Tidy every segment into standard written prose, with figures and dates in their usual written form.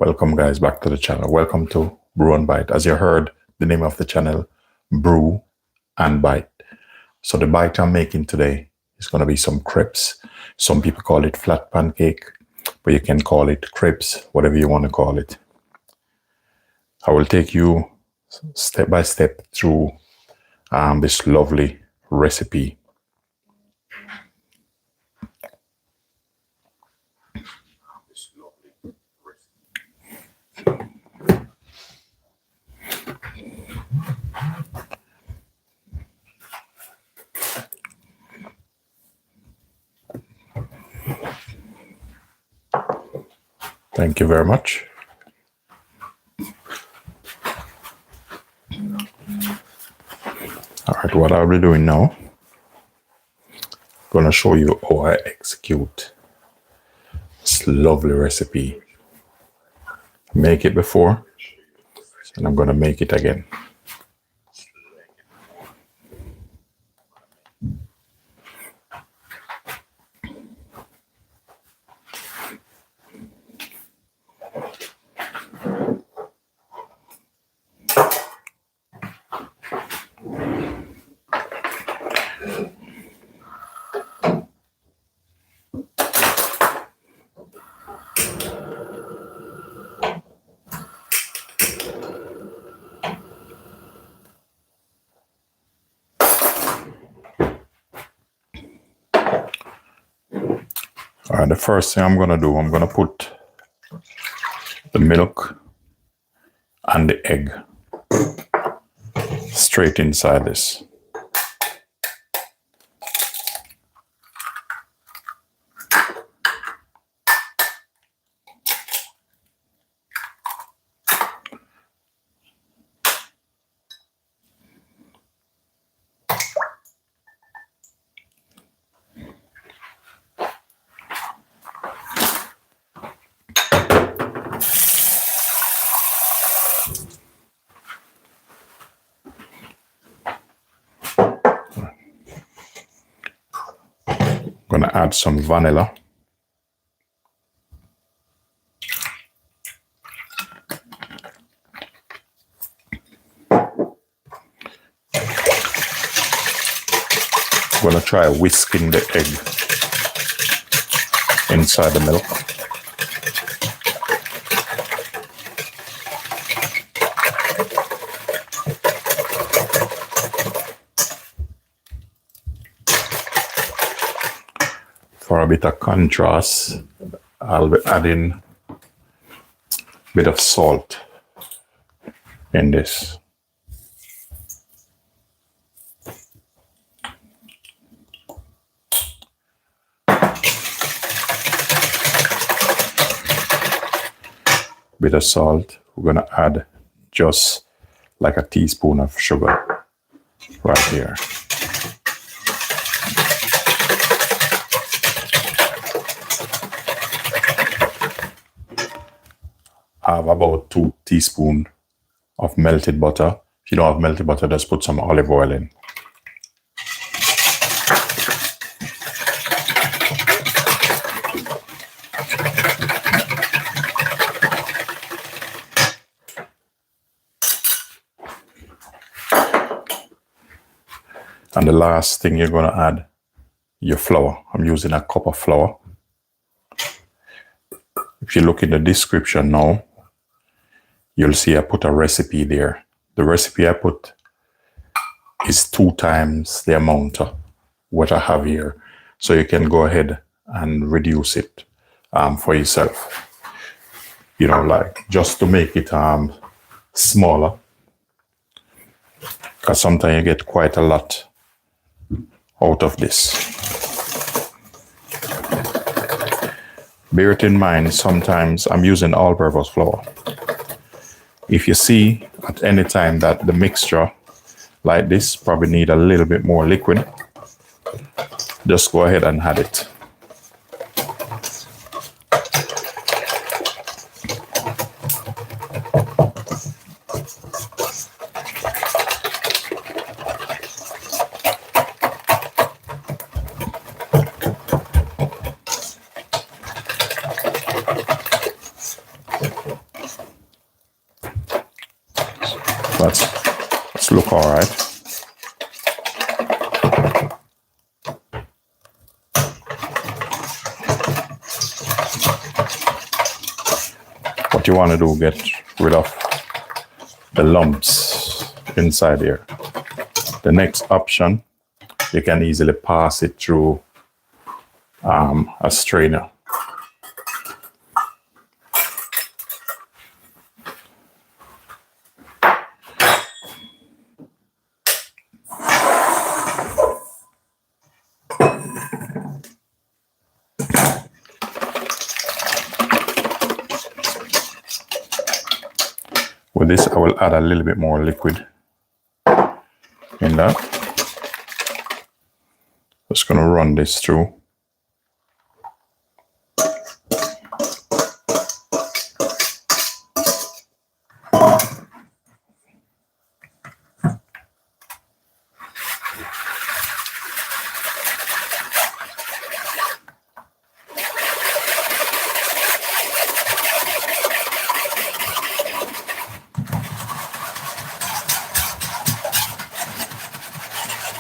Welcome guys back to the channel. Welcome to Brew and Bite. As you heard, the name of the channel, Brew and Bite. So the bite I'm making today is going to be some crepes. Some people call it flat pancake, but you can call it crepes, whatever you want to call it. I will take you step by step through this lovely recipe. Thank you very much. All right, what I'll be doing now, I'm going to show you how I execute this lovely recipe. Make it before, and I'm going to make it again. All right, the first thing I'm going to do, I'm going to put the milk and the egg straight inside this. I'm going to add some vanilla. I'm going to try whisking the egg inside the milk. For a bit of contrast, I'll be adding a bit of salt in this. Bit of salt. We're going to add just like a teaspoon of sugar right here. I have about 2 teaspoons of melted butter. If you don't have melted butter, just put some olive oil in. And the last thing you're going to add, your flour. I'm using a cup of flour. If you look in the description now, you'll see I put a recipe there. The recipe I put is 2 times the amount of what I have here. So you can go ahead and reduce it for yourself. You know, like just to make it smaller. Because sometimes you get quite a lot out of this. Bear it in mind, sometimes I'm using all-purpose flour. If you see at any time that the mixture like this probably need a little bit more liquid, just go ahead and add it. what you want to do, get rid of the lumps inside here. The next option, you can easily pass it through a strainer. With this, I will add a little bit more liquid in that. Just going to run this through.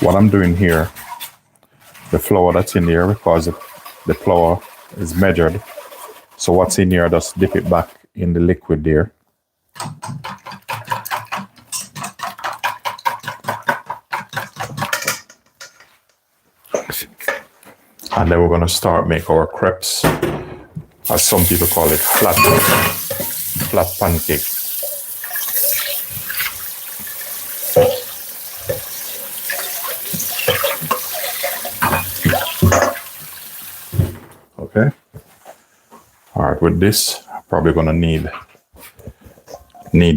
What I'm doing here, the flour that's in here, because the flour is measured, so what's in here, just dip it back in the liquid there. And then we're going to start make our crepes, as some people call it, flat pancake. Okay. All right, with this, I'm probably gonna need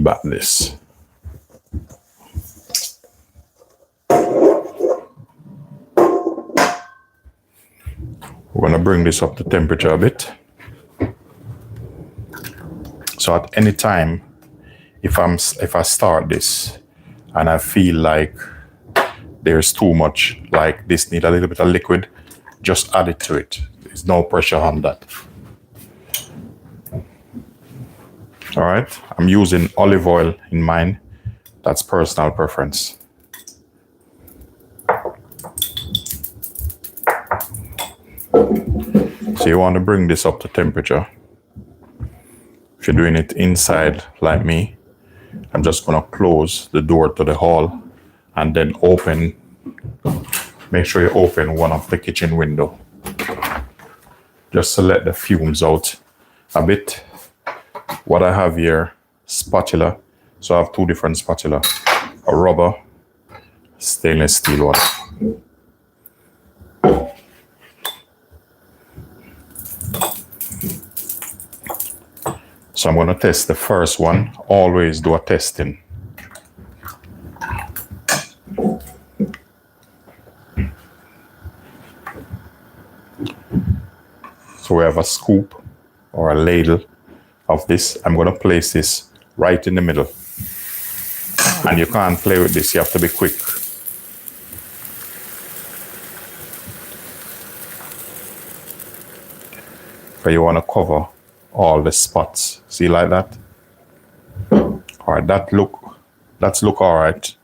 back this. We're gonna bring this up to temperature a bit. So at any time, if I start this and I feel like there's too much, like this need a little bit of liquid, just add it to it. There's no pressure on that. All right, I'm using olive oil in mine. That's personal preference. So you want to bring this up to temperature. If you're doing it inside like me, I'm just going to close the door to the hall and then make sure you open one of the kitchen window, just to let the fumes out a bit. What I have here, spatula. So I have two different spatula, a rubber, stainless steel one. So I'm going to test the first one. Always do a testing. So we have a scoop or a ladle of this. I'm going to place this right in the middle. And you can't play with this, you have to be quick. So you want to cover all the spots. See, like that? All right, that's look all right.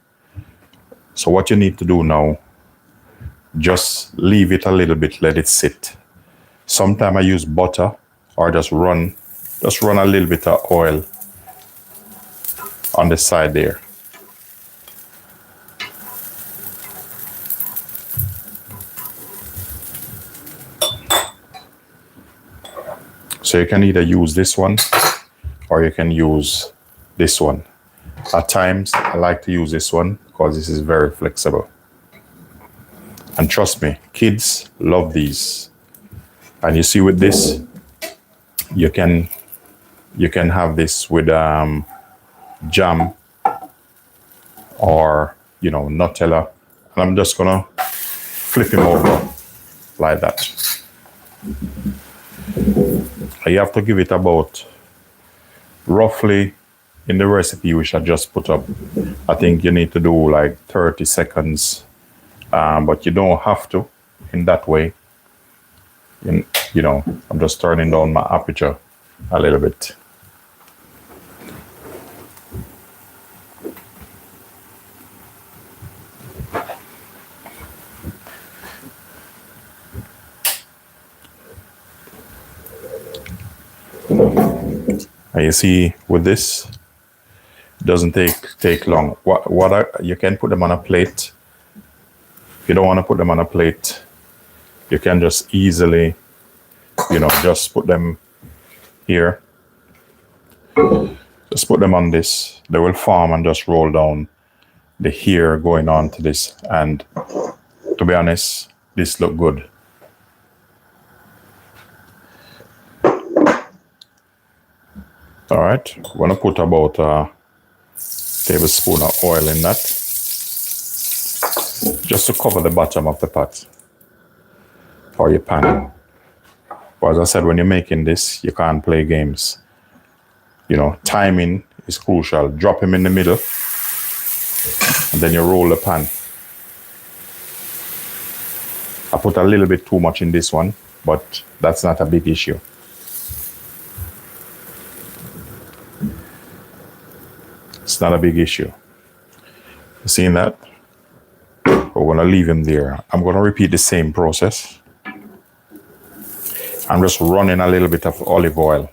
So what you need to do now, just leave it a little bit, let it sit. Sometimes I use butter or just run a little bit of oil on the side there. So you can either use this one or you can use this one. At times, I like to use this one because this is very flexible. And trust me, kids love these. And you see with this, you can have this with jam or, Nutella. And I'm just gonna flip him over like that. You have to give it about, roughly, in the recipe which I just put up, I think you need to do like 30 seconds. But you don't have to in that way. I'm just turning down my aperture a little bit. And you see, with this, it doesn't take long. You can put them on a plate. If you don't want to put them on a plate, you can just easily, just put them here. Just put them on this. They will form and just roll down the hair going on to this. And to be honest, this look good. All right, I'm gonna put about a tablespoon of oil in that, just to cover the bottom of the pot or your pan. But as I said, when you're making this, you can't play games. Timing is crucial. Drop him in the middle, and then you roll the pan. I put a little bit too much in this one, but that's not a big issue. It's not a big issue. You seeing that? We're gonna leave him there. I'm gonna repeat the same process. I'm just running a little bit of olive oil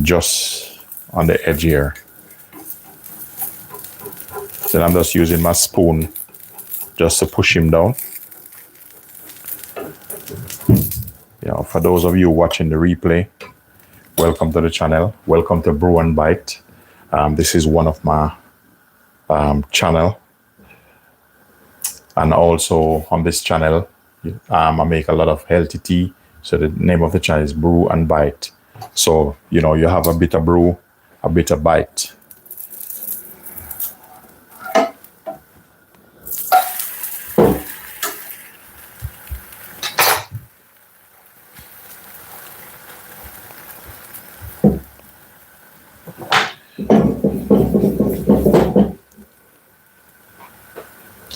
just on the edge here. Then I'm just using my spoon just to push him down. For those of you watching the replay, welcome to the channel. Welcome to Brew and Bite. This is one of my channel. And also on this channel, I make a lot of healthy tea. So the name of the channel is Brew and Bite. So, you have a bit of brew, a bit of bite.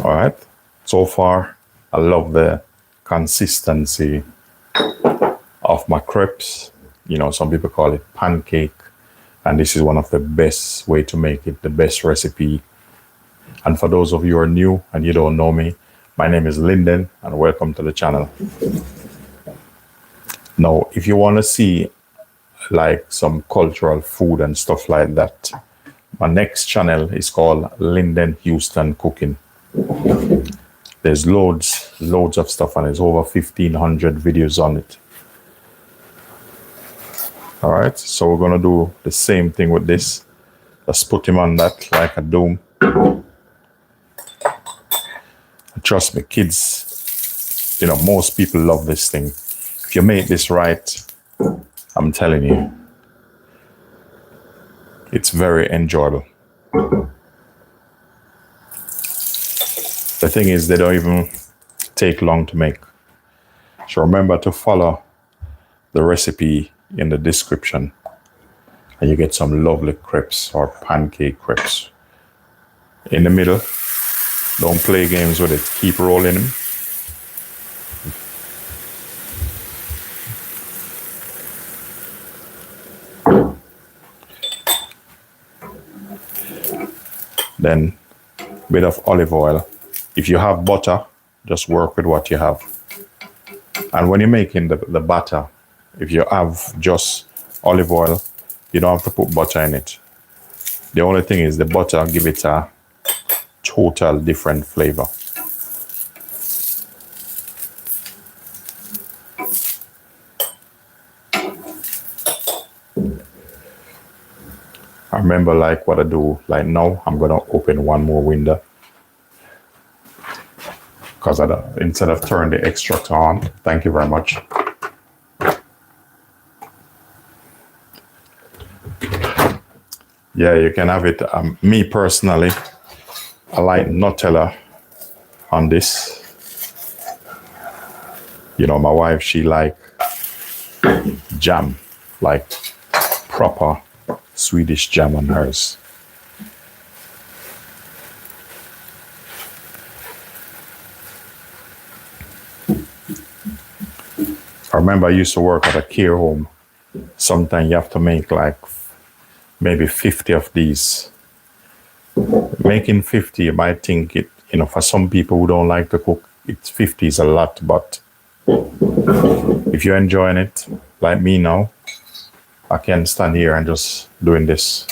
All right. So far, I love the consistency of my crepes. Some people call it pancake, and this is one of the best way to make it, the best recipe. And for those of you who are new and you don't know me, my name is Lyndon, and welcome to the channel. Now, if you want to see like some cultural food and stuff like that, my next channel is called Lyndon Houston Cooking. There's loads of stuff, and there's over 1,500 videos on it. All right, so we're gonna do the same thing with this. Just put him on that like a dome. Trust me, kids, most people love this thing. If you make this right, I'm telling you, it's very enjoyable. The thing is, they don't even take long to make. So remember to follow the recipe in the description, and you get some lovely crepes or pancake crepes. In the middle, don't play games with it. Keep rolling them. Then a bit of olive oil. If you have butter, just work with what you have. And when you're making the batter, if you have just olive oil, you don't have to put butter in it. The only thing is the butter give it a total different flavor. I remember like what I do, like now I'm gonna open one more window, because instead of turning the extractor on. Thank you very much. Yeah, you can have it. Me personally, I like Nutella on this. My wife, she like jam, like proper Swedish jam on hers. I remember I used to work at a care home. Sometimes you have to make like maybe 50 of these. Making 50, you might think it, for some people who don't like to cook, 50 is a lot, but if you're enjoying it, like me now, I can stand here and just doing this.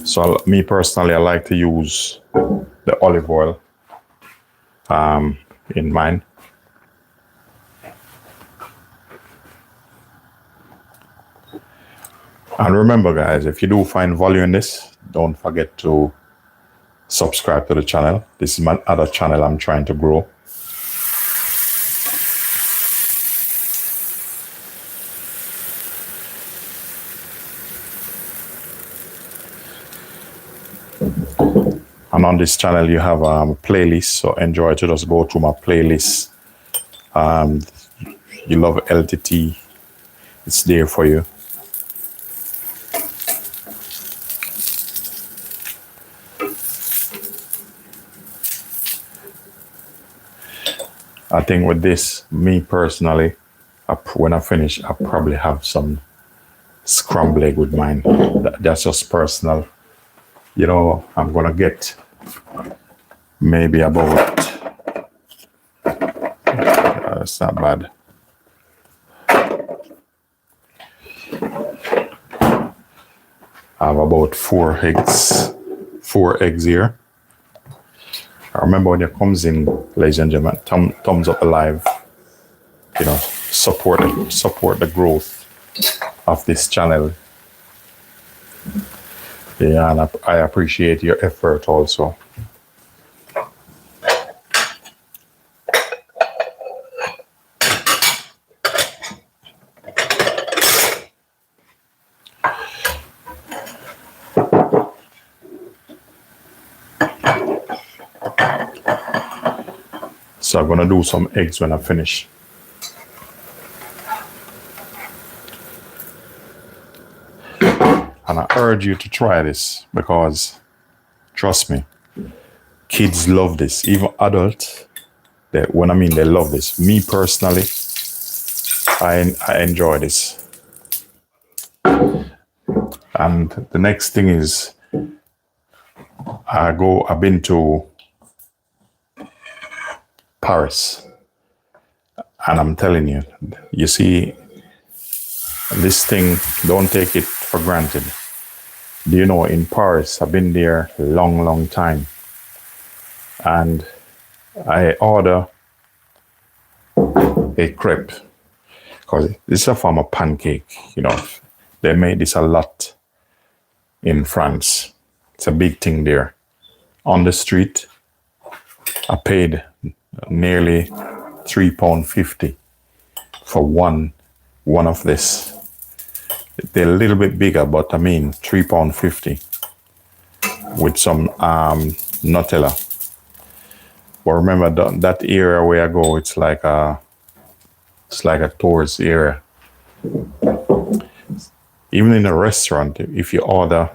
So me personally, I like to use the olive oil in mine. And remember guys, if you do find value in this, don't forget to subscribe to the channel. This is my other channel I'm trying to grow. And on this channel you have a playlist, so enjoy to just go through my playlist. You love LTT, it's there for you. I think with this, me personally, when I finish, I'll probably have some scrambled egg with mine. That's just personal. You know, I'm gonna get maybe about, it's not bad. I have about 4 eggs here. I remember when it comes in, ladies and gentlemen, thumbs up alive. You know, support the growth of this channel. Yeah, and I appreciate your effort also. So I'm gonna do some eggs when I finish. And I urge you to try this because, trust me, kids love this. Even adults, they love this. Me personally, I enjoy this. And the next thing is, I've been to Paris, and I'm telling you, you see, this thing, don't take it for granted. Do you know, in Paris, I've been there a long time, and I order a crepe, because this is a form of pancake. You know, they made this a lot in France. It's a big thing there. On the street, I paid nearly £3.50 for one of this. They're a little bit bigger, but I mean £3.50 with some Nutella. But remember that area where I go, it's like a tourist area. Even in a restaurant, if you order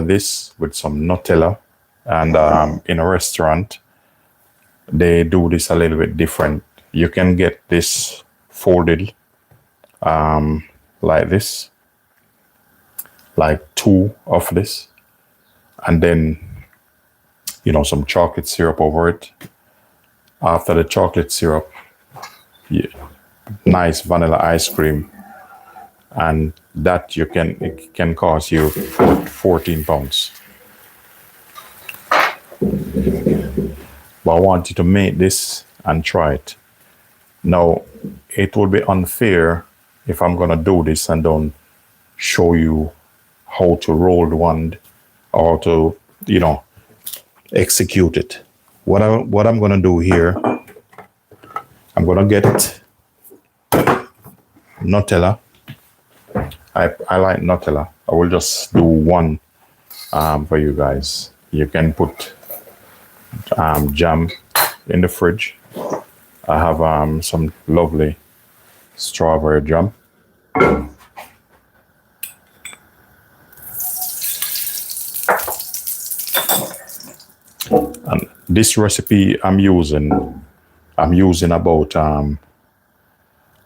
this with some Nutella, and in a restaurant, they do this a little bit different. You can get this folded like this, like 2 of this, and then, you know, some chocolate syrup over it. After the chocolate syrup, yeah, nice vanilla ice cream, and that it can cost you £14. But I want you to make this and try it. Now, it would be unfair if I'm gonna do this and don't show you how to roll the one or to, you know, execute it. What I'm gonna do here, I'm gonna get Nutella. I like Nutella. I will just do one for you guys. You can put jam in the fridge. I have some lovely strawberry jam. And this recipe I'm using about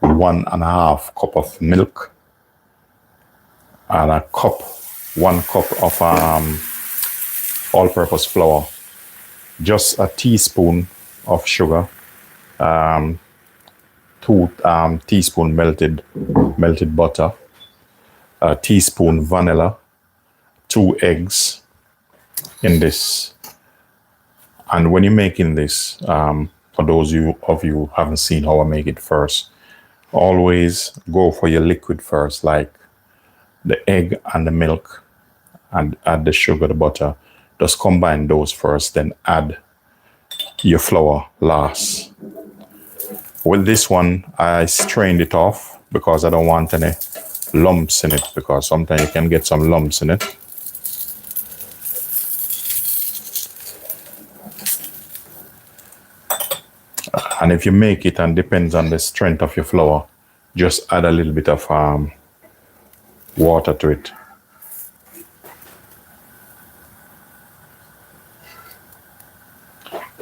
1.5 cup of milk and a cup, 1 cup of all-purpose flour, just a teaspoon of sugar, 2 teaspoon melted butter, a teaspoon vanilla, 2 eggs in this. And when you're making this, for those of you who haven't seen how I make it first, always go for your liquid first, like the egg and the milk, and add the sugar, the butter. Just combine those first, then add your flour last. With this one, I strained it off because I don't want any lumps in it, because sometimes you can get some lumps in it. And if you make it, and depends on the strength of your flour, just add a little bit of water to it.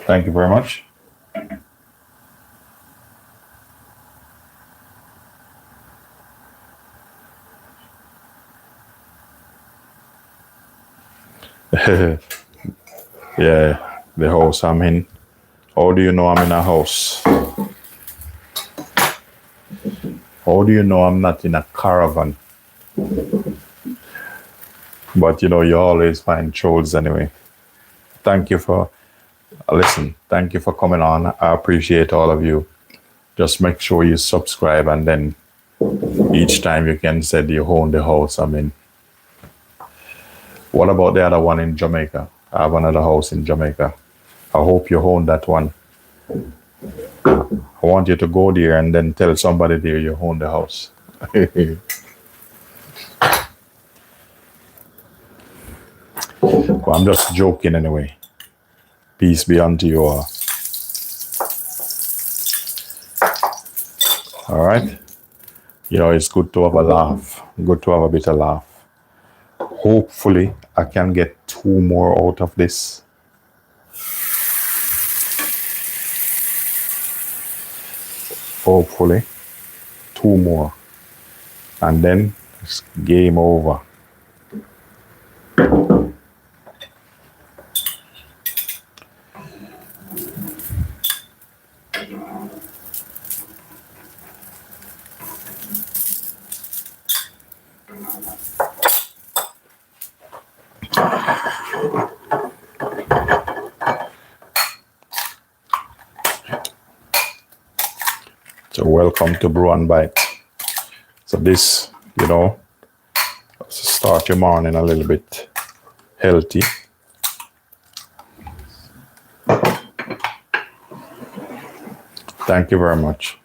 Thank you very much. Yeah, the house I'm in. How do you know I'm in a house? How do you know I'm not in a caravan? But you know, you always find trolls anyway. Thank you for thank you for coming on. I appreciate all of you. Just make sure you subscribe, and then each time you can say you own the house I'm in. What about the other one in Jamaica? I have another house in Jamaica. I hope you own that one. I want you to go there and then tell somebody there you own the house. Well, I'm just joking anyway. Peace be unto you all. All right? You know, it's good to have a laugh. Good to have a bit of laugh. Hopefully, I can get 2 more out of this. Hopefully, 2 more. And then it's game over. So welcome to Brew and Bite. So this, you know, start your morning a little bit healthy. Thank you very much.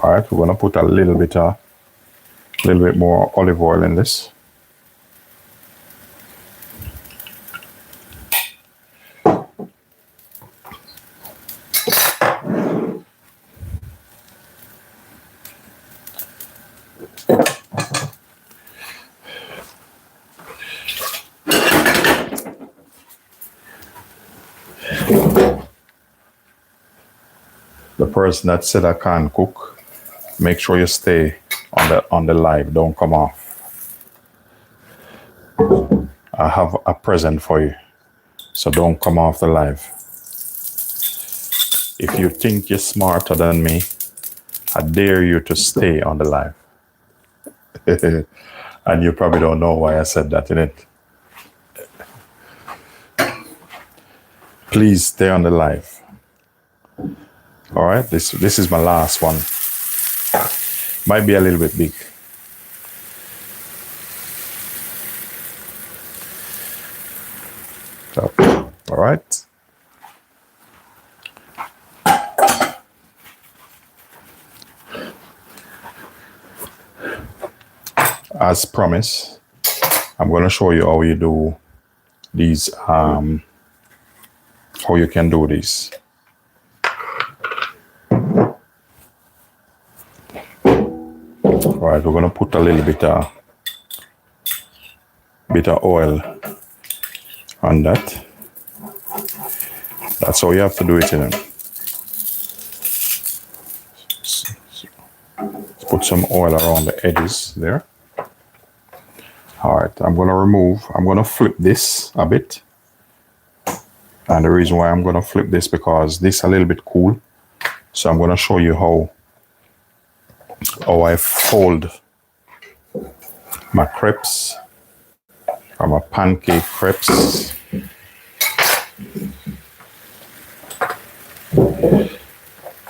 All right, we're gonna put a little bit more olive oil in this. The person that said I can't cook, make sure you stay on the live. Don't come off. I have a present for you, so don't come off the live. If you think you're smarter than me, I dare you to stay on the live. And you probably don't know why I said that, innit? Please stay on the live. All right, this is my last one. Might be a little bit big. So, all right. As promised, I'm going to show you how you do these, how you can do this. All right, we're going to put a little bit bit of oil on that. That's how you have to do it, you know. Let's put some oil around the edges there. All right, I'm going to flip this a bit. And the reason why I'm going to flip this because this is a little bit cool. So I'm going to show you how I fold my crepes or my pancake crepes.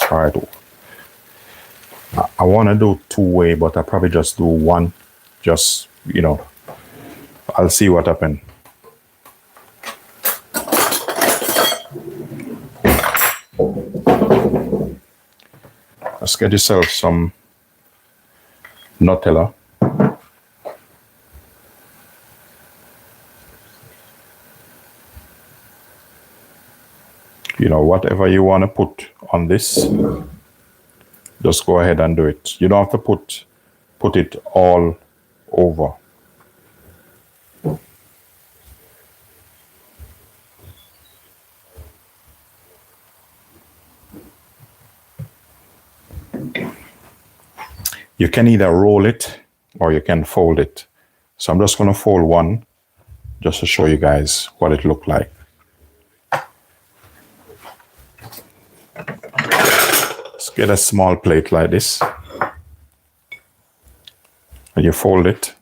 All right. I want to do two-way, but I probably just do one. Just, you know, I'll see what happens. Let's get yourself some Nutella. You know, whatever you want to put on this, just go ahead and do it. You don't have to put it all over. You can either roll it or you can fold it. So I'm just going to fold one just to show you guys what it looked like. Let's get a small plate like this. And you fold it.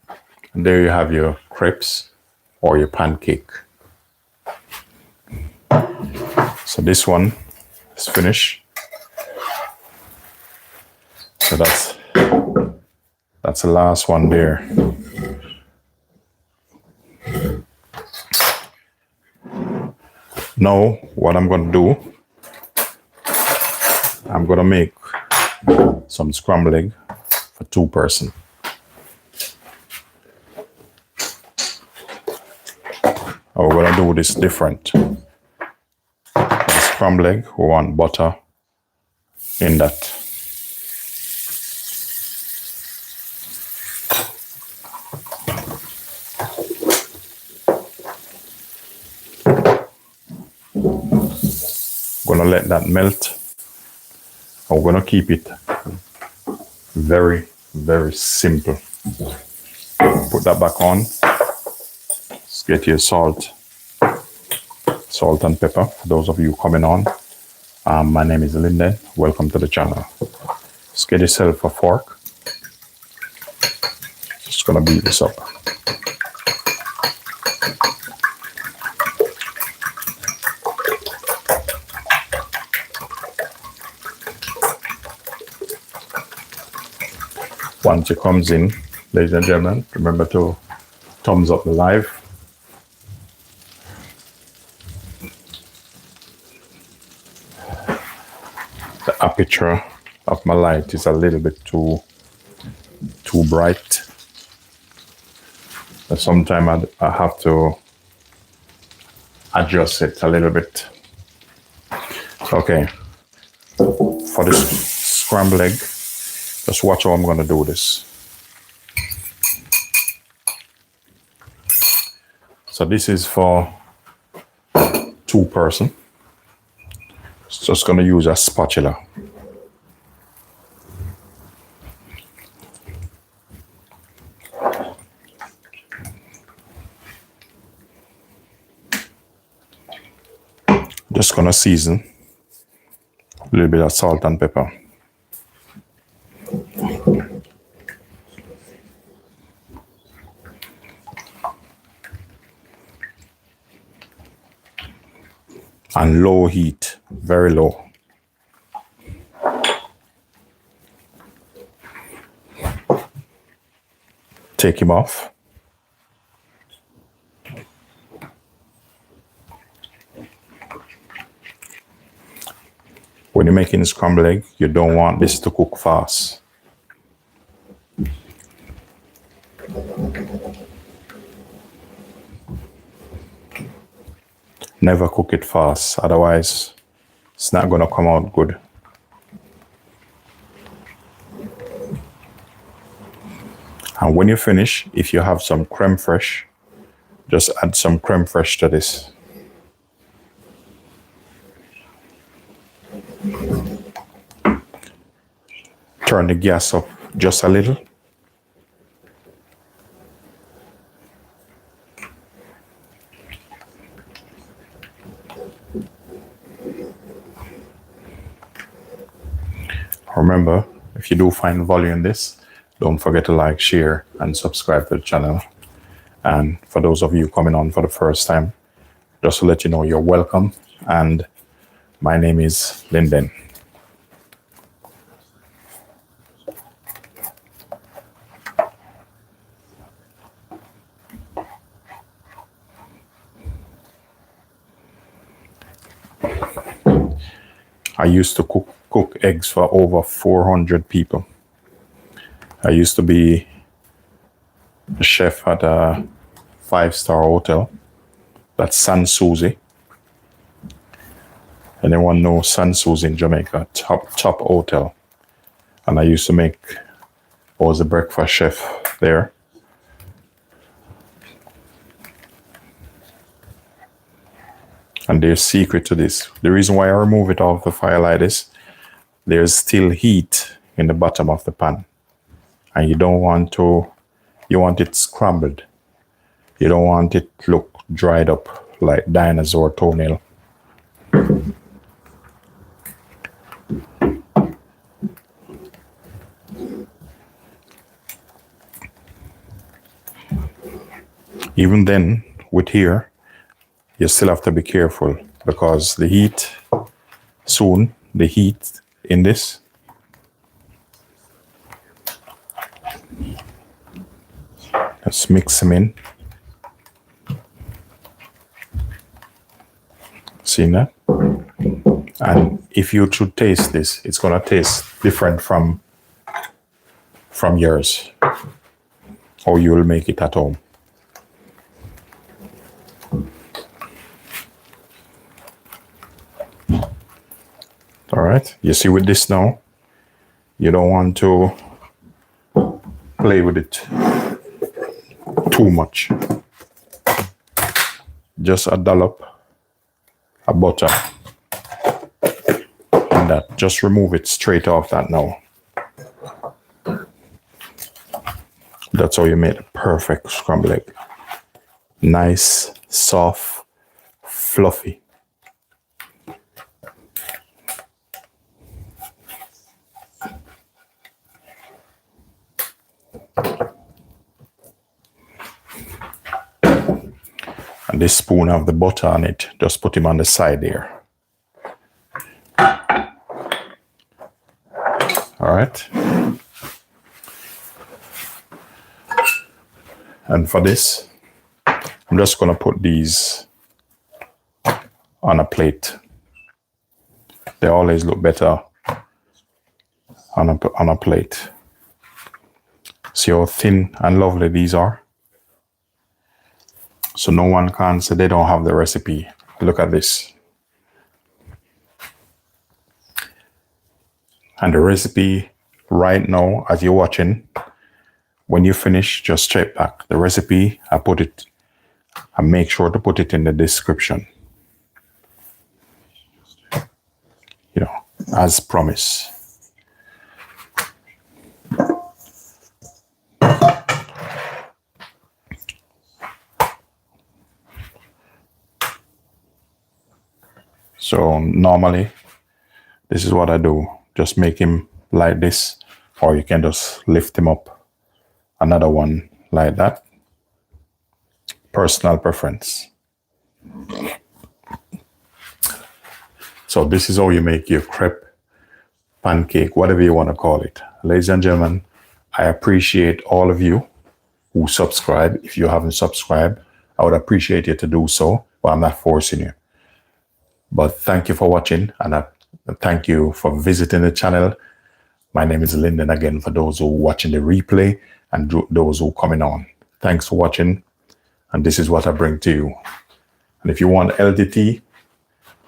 And there you have your crepes or your pancake. So this one is finished. So that's the last one there. Now, what I'm going to do, I'm going to make some scrambled egg for 2 persons. We're going to do this different. For the scrambled egg, we want butter in that. Gonna let that melt. I'm gonna keep it very, very simple. Put that back on. Let's get your salt and pepper. For those of you coming on, my name is Lyndon. Welcome to the channel. Let's get yourself a fork. Just gonna beat this up. Once it comes in, ladies and gentlemen, remember to thumbs up the live. The aperture of my light is a little bit too bright. But sometimes I have to adjust it a little bit. Okay, for this scrambled egg, just watch how I'm going to do this. So this is for 2 persons. Just going to use a spatula. Just going to season a little bit of salt and pepper. And low heat, very low. Take him off. When you're making scrambled egg, you don't want this to cook fast. Never cook it fast, otherwise it's not going to come out good. And when you finish, if you have some creme fraiche, Just add some creme fraiche to this. Turn the gas up just a little. Remember, if you do find value in this, don't forget to like, share, and subscribe to the channel. And for those of you coming on for the first time, just to let you know, you're welcome. And my name is Lyndon. I used to cook eggs for over 400 people. I used to be a chef at a 5-star hotel. That's San Susie. Anyone know San Susie in Jamaica? Top hotel. And I used to I was a breakfast chef there. And there's secret to this. The reason why I remove it off the fire like this, there's still heat in the bottom of the pan. And you don't want to, you want it scrambled. You don't want it to look dried up like dinosaur toenail. Even then, with here, you still have to be careful because the heat in this let's mix them in. See that? And if you should taste this, it's gonna taste different from yours, or you will make it at home. All right, you see with this now, you don't want to play with it too much. Just a dollop of butter and that. Just remove it straight off that now. That's how you make the perfect scrambled egg. Nice, soft, fluffy. And this spoon have the butter on it. Just put him on the side there. All right. And for this, I'm just going to put these on a plate. They always look better on a plate. See how thin and lovely these are? So no one can say they don't have the recipe. Look at this. And the recipe right now, as you're watching, when you finish, just check back. The recipe, I make sure to put it in the description. You know, as promised. So normally, this is what I do. Just make him like this, or you can just lift him up. Another one like that. Personal preference. So this is how you make your crepe, pancake, whatever you want to call it. Ladies and gentlemen, I appreciate all of you who subscribe. If you haven't subscribed, I would appreciate you to do so, but I'm not forcing you. But thank you for watching, and thank you for visiting the channel. My name is Lyndon again, for those who are watching the replay and those who are coming on. Thanks for watching, and this is what I bring to you. And if you want LDT,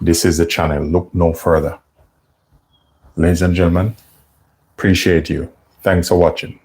this is the channel. Look no further. Ladies and gentlemen, appreciate you. Thanks for watching.